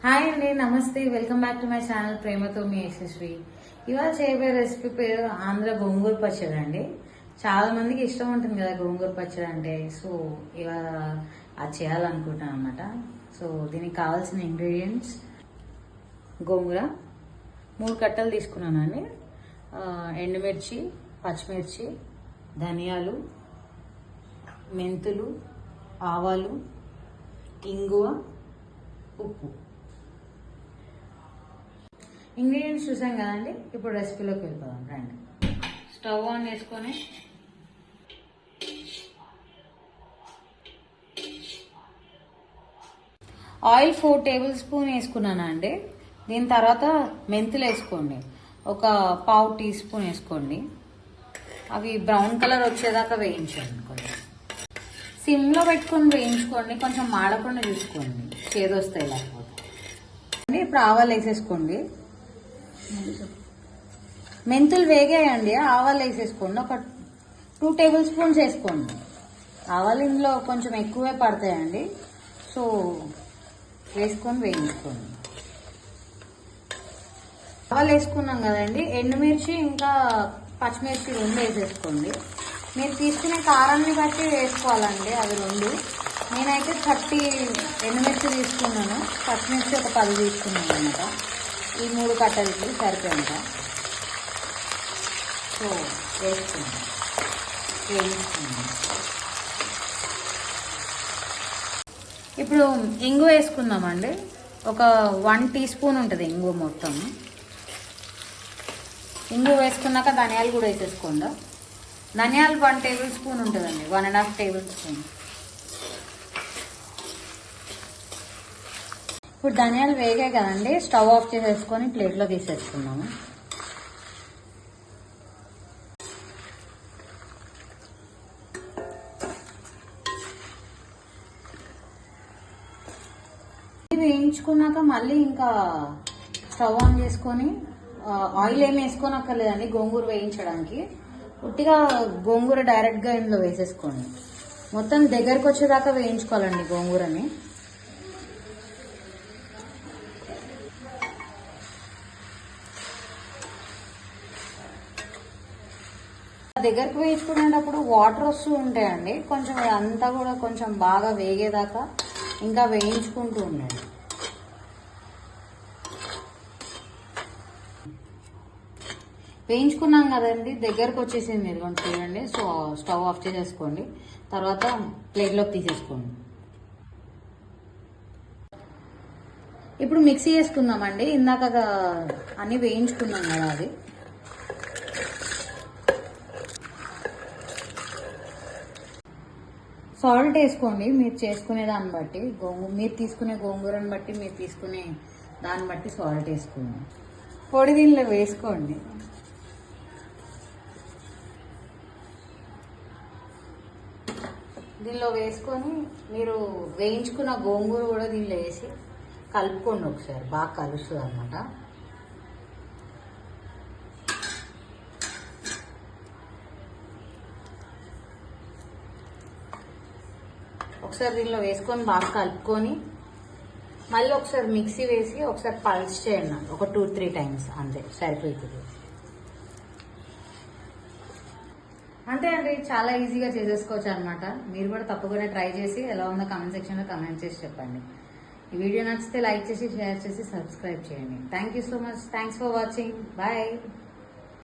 Hi అండి, నమస్తే. Welcome back to my channel ప్రేమతో మీ యశస్వి. ఇవాళ చేయబోయే రెసిపీ పేరు ఆంధ్ర గోంగూర పచ్చడి అండి. చాలా మందికి ఇష్టం ఉంటుంది కదా గోంగూర పచ్చడి అంటే. సో ఇవాళ అది చేయాలనుకుంటాను అనమాట. సో దీనికి కావాల్సిన ఇంగ్రీడియంట్స్: గోంగూర 3 కట్టలు తీసుకున్నానండి, ఎండుమిర్చి, పచ్చిమిర్చి, ధనియాలు, మెంతులు, ఆవాలు, ఇంగువ, ఉప్పు. ఇంగ్రీడియంట్స్ చూసాం కదండి. ఇప్పుడు రెసిపీలోకి వెళ్ళిపోదాం రండి. స్టవ్ ఆన్ చేసుకొని ఆయిల్ 4 టేబుల్ స్పూన్ వేసుకున్నానండి. దీని తర్వాత మెంతులు వేసుకోండి, ఒక పావు టీ స్పూన్ వేసుకోండి. అవి బ్రౌన్ కలర్ వచ్చేదాకా వేయించండి. కొంచెం సిమ్లో పెట్టుకొని వేయించుకోండి, కొంచెం మాడకుండా చూసుకోండి, చేదొస్తాయి లేకపోతే. ఇప్పుడు ఆవాలు వేసేసుకోండి. మెంతులు వేగాయండి, ఆవాలు వేసేసుకోండి. ఒక 2 టేబుల్ స్పూన్స్ వేసుకోండి. ఆవాలు ఇందులో కొంచెం ఎక్కువే పడతాయండి, సో వేసుకొని వేయించుకోండి. ఆవాలు వేసుకున్నాం కదండి, ఎండుమిర్చి ఇంకా పచ్చిమిర్చి 2 వేసేసుకోండి. మీరు తీసుకునే కారాన్ని బట్టి వేసుకోవాలండి అవి 2. నేనైతే 30 ఎండుమిర్చి తీసుకున్నాను, పచ్చిమిర్చి ఒక 10 తీసుకున్నాను అనమాట. ఈ 3 కట్టలకి సరిపోయింట. సో వేసుకుందాం, వేయించుకుందాం. ఇప్పుడు ఇంగు వేసుకుందామండి. ఒక 1 టీ స్పూన్ ఉంటుంది ఇంగు మొత్తం. ఇంగు వేసుకున్నాక ధనియాలు కూడా వేసేసుకోండి. ధనియాలు 1 టేబుల్ స్పూన్ ఉంటుందండి, 1.5 టేబుల్ స్పూన్. ఇప్పుడు ధనియాలు వేగాయి కదండి, స్టవ్ ఆఫ్ చేసేసుకొని ప్లేట్లో తీసేసుకున్నాము. వేయించుకున్నాక మళ్ళీ ఇంకా స్టవ్ ఆన్ చేసుకొని ఆయిల్ ఏమి వేసుకోనక్కర్లేదండి గోంగూర వేయించడానికి. ఉట్టిగా గోంగూర డైరెక్ట్గా ఇందులో వేసేసుకోండి. మొత్తం దగ్గరకు వచ్చేదాకా వేయించుకోవాలండి గోంగూరని. దగ్గరకు వేయించుకునేటప్పుడు వాటర్ వస్తూ ఉంటాయండి, కొంచెం అంతా కూడా కొంచెం బాగా వేగేదాకా ఇంకా వేయించుకుంటూ ఉండండి. వేయించుకున్నాం కదండి, దగ్గరకు వచ్చేసింది ఇదిగోండి చూడండి. సో స్టవ్ ఆఫ్ చేసేసుకోండి, తర్వాత ప్లేట్లోకి తీసేసుకోండి. ఇప్పుడు మిక్సీ వేసుకుందామండి. ఇందాక అన్నీ వేయించుకున్నాం కదా, అది సాల్ట్ వేసుకోండి మీరు చేసుకునే దాన్ని బట్టి. మీరు తీసుకునే గోంగూరని బట్టి, మీరు తీసుకునే దాన్ని బట్టి సాల్ట్ వేసుకోండి. పొడి దీనిలో వేసుకోండి. దీనిలో వేసుకొని మీరు వేయించుకున్న గోంగూర కూడా దీనిలో వేసి కలుపుకోండి. ఒకసారి బాగా కలుస్తుంది అన్నమాట. ఒకసారి దీనిలో వేసుకొని బాగా కలుపుకొని మళ్ళీ ఒకసారి మిక్సీ వేసి ఒకసారి పల్స్ చేయండి, ఒక 2-3 టైమ్స్, అంతే సరిపోతుంది. అంతే అండి, చాలా ఈజీగా చేసేసుకోవచ్చు అనమాట. మీరు కూడా తప్పకుండా ట్రై చేసి ఎలా ఉందో కామెంట్ సెక్షన్లో కామెంట్ చేసి చెప్పండి. ఈ వీడియో నచ్చితే లైక్ చేసి, షేర్ చేసి, సబ్స్క్రైబ్ చేయండి. Thank you so much. Thanks for watching. Bye.